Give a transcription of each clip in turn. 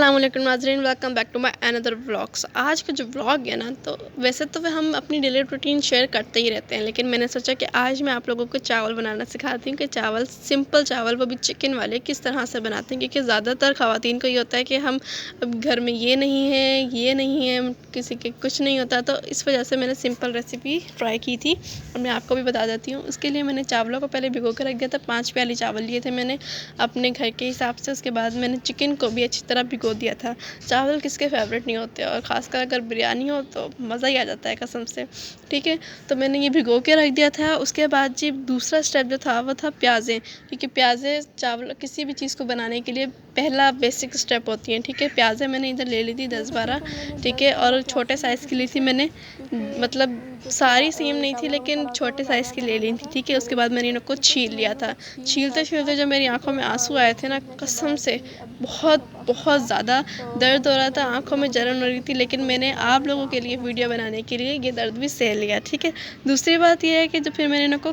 अस्सलाम वालेकुम नाज़रीन, welcome back to my another vlogs. आज का जो व्लॉग है ना, तो वैसे तो हम अपनी डेली रूटीन शेयर करते ही रहते हैं, लेकिन मैंने सोचा कि आज मैं आप लोगों को चावल बनाना सिखाती हूँ कि चावल, सिंपल चावल, वो भी चिकन वाले, किस तरह से बनाते हैं। क्योंकि ज़्यादातर ख़वातीन को ये होता है कि हम अब घर में ये नहीं है, ये नहीं है, किसी के कुछ नहीं होता, तो इस वजह से मैंने सिंपल रेसिपी ट्राई की थी और मैं आपको भी बता देती हूँ। उसके लिए मैंने चावलों को पहले भिगो कर रख दिया था। 5 प्याली चावल लिए थे मैंने अपने घर के हिसाब से। उसके बाद मैंने चिकन को भी अच्छी तरह भिगो दिया था। चावल किसके फेवरेट नहीं होते, और ख़ासकर अगर बिरयानी हो तो मज़ा ही आ जाता है कसम से। ठीक है, तो मैंने ये भिगो के रख दिया था। उसके बाद जी दूसरा स्टेप जो था वो था प्याज़ें, क्योंकि प्याज़ें चावल किसी भी चीज़ को बनाने के लिए पहला बेसिक स्टेप होती हैं। ठीक है, प्याज़ें मैंने इधर ले ली थी 10-12। ठीक है, और छोटे साइज़ की ली थी मैंने, मतलब सारी सेम नहीं थी लेकिन छोटे साइज़ की ले ली थी। ठीक है, उसके बाद मैंने इनको छील लिया था। छीलते छीलते जब मेरी आंखों में आंसू आए थे ना, कसम से बहुत बहुत ज़्यादा दर्द हो रहा था, आंखों में जलन हो रही थी, लेकिन मैंने आप लोगों के लिए वीडियो बनाने के लिए ये दर्द भी सह लिया। ठीक है, दूसरी बात यह है कि जब फिर मैंने इनको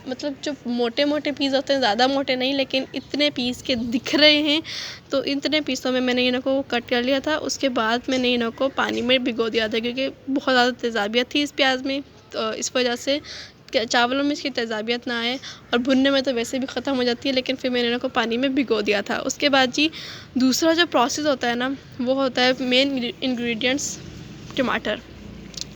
मतलब जो मोटे मोटे पीस होते हैं, ज़्यादा मोटे नहीं लेकिन इतने पीस के दिख रहे हैं, तो इतने पीसों में मैंने इनको कट कर लिया था। उसके बाद मैंने इनको पानी में भिगो दिया था, क्योंकि बहुत ज़्यादा तेज़ाबियत थी इस प्याज में, तो इस वजह से चावलों में इसकी तेज़ाबियत ना आए, और भुनने में तो वैसे भी ख़त्म हो जाती है, लेकिन फिर मैंने इनको पानी में भिगो दिया था। उसके बाद जी दूसरा जो प्रोसेस होता है ना, वो होता है मेन इंग्रेडिएंट्स टमाटर।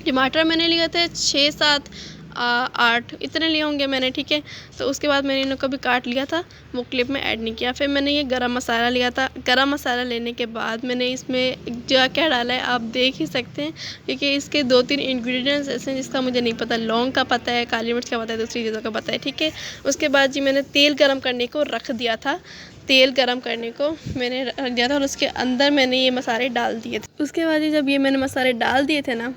टमाटर मैंने लिए थे 6-7 8 इतने लिए होंगे मैंने। ठीक है, तो उसके बाद मैंने इनको भी काट लिया था, वो क्लिप में ऐड नहीं किया। फिर मैंने ये गरम मसाला लिया था। गरम मसाला लेने के बाद मैंने इसमें क्या क्या डाला है आप देख ही सकते हैं, क्योंकि इसके 2-3 इंग्रेडिएंट्स ऐसे हैं जिसका मुझे नहीं पता। लौंग का पता है, काली मिर्च का पता है, दूसरी चीज़ों का पता है। ठीक है, उसके बाद जी मैंने तेल गरम करने को रख दिया था। तेल गरम करने को मैंने रख दिया था और उसके अंदर मैंने ये मसाले डाल दिए थे। उसके बाद जब ये मैंने मसाले डाल दिए थे ना,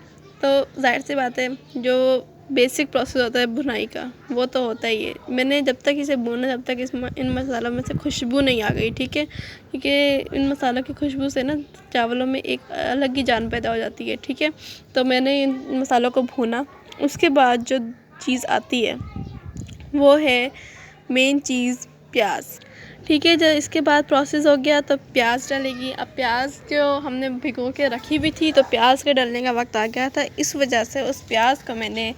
तो जाहिर सी बात है जो बेसिक प्रोसेस होता है भुनाई का, वो तो होता ही है। मैंने जब तक इसे भूना, जब तक इन मसालों में से खुशबू नहीं आ गई, ठीक है, क्योंकि इन मसालों की खुशबू से ना चावलों में एक अलग ही जान पैदा हो जाती है। ठीक है, तो मैंने इन मसालों को भूना। उसके बाद जो चीज़ आती है वो है मेन चीज़, प्याज। ठीक है, जब इसके बाद प्रोसेस हो गया तो प्याज डालेगी। अब प्याज जो हमने भिगो के रखी हुई थी, तो प्याज के डालने का वक्त आ गया था। इस वजह से उस प्याज को मैंने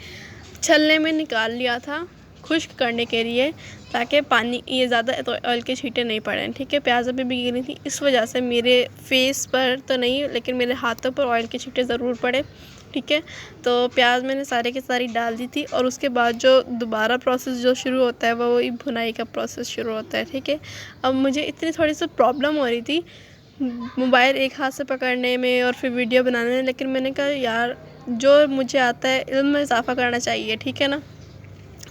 छलने में निकाल लिया था खुश्क करने के लिए, ताकि पानी ये ज़्यादा तो ऑयल के छींटे नहीं पड़े। ठीक है, प्याज अभी भी गिरी थी, इस वजह से मेरे फेस पर तो नहीं लेकिन मेरे हाथों पर ऑयल के छींटे ज़रूर पड़े। ठीक है, तो प्याज मैंने सारे के सारी डाल दी थी, और उसके बाद जो दोबारा प्रोसेस जो शुरू होता है वो वही भुनाई का प्रोसेस शुरू होता है। ठीक है, अब मुझे इतनी थोड़ी सी प्रॉब्लम हो रही थी मोबाइल एक हाथ से पकड़ने में और फिर वीडियो बनाने में, लेकिन मैंने कहा यार जो मुझे आता है इल्म में इजाफ़ा करना चाहिए। ठीक है ना,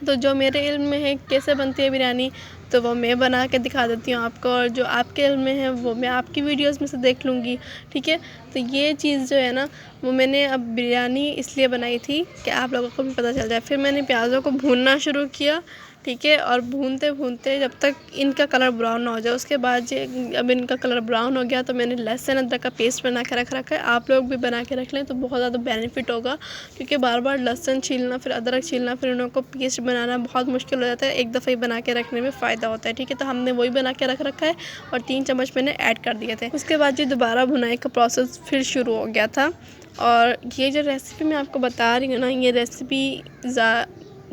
तो जो मेरे इल्म में है कैसे बनती है बिरयानी, तो वो मैं बना के दिखा देती हूँ आपको, और जो आपके इल्म में है वो मैं आपकी वीडियोस में से देख लूँगी। ठीक है, तो ये चीज़ जो है ना, वो मैंने अब बिरयानी इसलिए बनाई थी कि आप लोगों को भी पता चल जाए। फिर मैंने प्याज़ों को भूनना शुरू किया। ठीक है, और भूनते भूनते जब तक इनका कलर ब्राउन ना हो जाए, उसके बाद अब इनका कलर ब्राउन हो गया तो मैंने लहसुन अदरक का पेस्ट बना के रखा है। आप लोग भी बना के रख लें तो बहुत ज़्यादा बेनिफिट होगा, क्योंकि बार बार लहसुन छीलना, फिर अदरक छीलना, फिर उनको पेस्ट बनाना बहुत मुश्किल हो जाता है। एक दफ़ा ही बना के रखने में फ़ायदा होता है। ठीक है, तो हमने वही बना के रख रखा है और 3 चम्मच मैंने ऐड कर दिए थे। उसके बाद जो दोबारा भुनाई का प्रोसेस फिर शुरू हो गया था। और ये जो रेसिपी मैं आपको बता रही हूँ ना, ये रेसिपी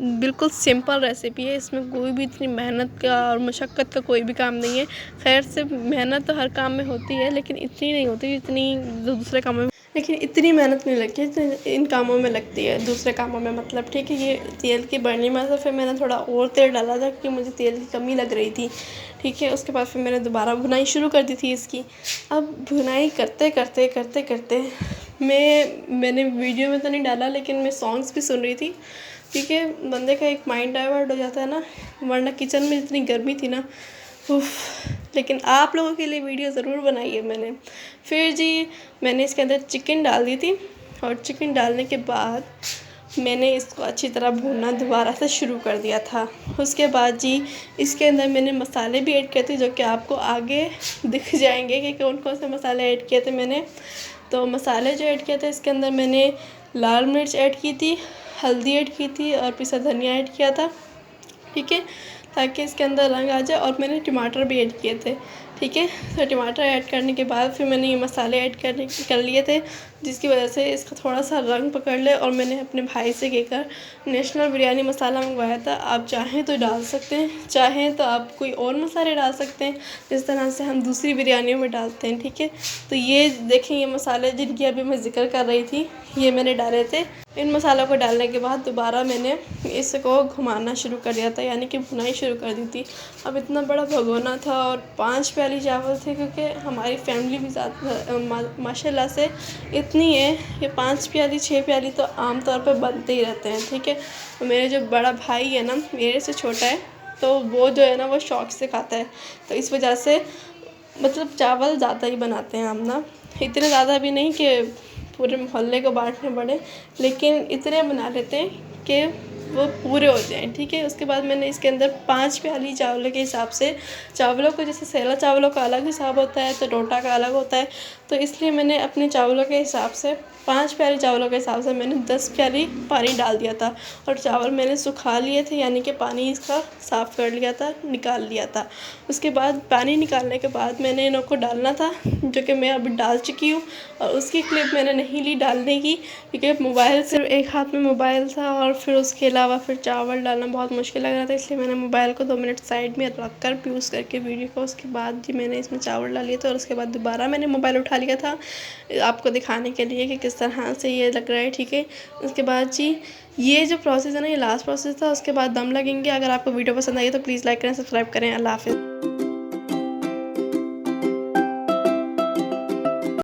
बिल्कुल सिंपल रेसिपी है। इसमें कोई भी इतनी मेहनत का और मशक्क़त का कोई भी काम नहीं है। खैर से मेहनत तो हर काम में होती है, लेकिन इतनी नहीं होती जितनी दूसरे कामों में, लेकिन इतनी मेहनत नहीं लगती जितनी इन कामों में लगती है, दूसरे कामों में मतलब। ठीक है, ये तेल की बर्नी में से फिर मैंने थोड़ा और तेल डाला था क्योंकि मुझे तेल की कमी लग रही थी। ठीक है, उसके बाद फिर मैंने दोबारा भुनाई शुरू कर दी थी इसकी। अब भुनाई करते करते करते करते मैंने वीडियो में तो नहीं डाला, लेकिन मैं सॉन्ग्स भी सुन रही थी, क्योंकि बंदे का एक माइंड डाइवर्ट हो जाता है ना, वरना किचन में इतनी गर्मी थी ना, उफ। लेकिन आप लोगों के लिए वीडियो ज़रूर बनाई है मैंने। फिर जी मैंने इसके अंदर चिकन डाल दी थी, और चिकन डालने के बाद मैंने इसको अच्छी तरह भूनना दोबारा से शुरू कर दिया था। उसके बाद जी इसके अंदर मैंने मसाले भी ऐड किए थे, जो कि आपको आगे दिख जाएंगे कि कौन कौन से मसाले ऐड किए थे मैंने। तो मसाले जो ऐड किए थे, इसके अंदर मैंने लाल मिर्च ऐड की थी, हल्दी ऐड की थी, और पिसा धनिया ऐड किया था। ठीक है, ताकि इसके अंदर रंग आ जाए, और मैंने टमाटर भी ऐड किए थे। ठीक है। तो टमाटर ऐड करने के बाद फिर मैंने ये मसाले ऐड कर लिए थे, जिसकी वजह से इसका थोड़ा सा रंग पकड़ ले। और मैंने अपने भाई से कहकर नेशनल बिरयानी मसाला मंगवाया था। आप चाहें तो डाल सकते हैं, चाहें तो आप कोई और मसाले डाल सकते हैं जिस तरह से हम दूसरी बिरयानियों में डालते हैं, ठीक है। तो ये देखें, ये मसाले जिनकी अभी मैं ज़िक्र कर रही थी ये मैंने डाले थे। इन मसालों को डालने के बाद दोबारा मैंने इसको घुमाना शुरू कर दिया था, यानी कि भुनाई शुरू कर दी थी। अब इतना बड़ा भगोना था और 5 प्याली चावल थे, क्योंकि हमारी फैमिली भी ज़्यादा माशाल्लाह से इतनी है कि 5 प्याली 6 प्याली तो आम तौर पे बनते ही रहते हैं, ठीक है। तो मेरे जो बड़ा भाई है ना, मेरे से छोटा है, तो वो जो है ना वो शौक़ से खाता है। तो इस वजह से मतलब चावल ज़्यादा ही बनाते हैं हम ना, इतने ज़्यादा भी नहीं कि पूरे मोहल्ले को बांटने पड़े, लेकिन इतने बना लेते हैं कि वो पूरे हो जाएं, ठीक है। उसके बाद मैंने इसके अंदर 5 प्याली चावलों के हिसाब से, चावलों को जैसे सैला चावलों का अलग हिसाब होता है तो डोटा का अलग होता है, तो इसलिए मैंने अपने चावलों के हिसाब से 5 प्याली चावलों के हिसाब से मैंने 10 प्याली पानी डाल दिया था। और चावल मैंने सुखा लिए थे, यानी कि पानी इसका साफ़ कर लिया था, निकाल लिया था। उसके बाद पानी निकालने के बाद मैंने इनको को डालना था, जो कि मैं अभी डाल चुकी हूँ। और उसकी क्लिप मैंने नहीं ली डालने की, क्योंकि मोबाइल सिर्फ एक हाथ में मोबाइल था और फिर उसके अलावा फिर चावल डालना बहुत मुश्किल लग रहा था, इसलिए मैंने मोबाइल को 2 मिनट साइड में रख कर प्यूज़ करके वीडियो को, उसके बाद जी मैंने इसमें चावल डाल लिए थे। और उसके बाद दोबारा मैंने मोबाइल उठा लिया था आपको दिखाने के लिए कि किस तरह से ये लग रहा है, ठीक है। उसके बाद जी ये जो प्रोसेस है ना, ये लास्ट प्रोसेस था। उसके बाद दम लगेंगे। अगर आपको वीडियो पसंद आई तो प्लीज़ लाइक करें, सब्सक्राइब करें। अल्लाह हाफ़िज़।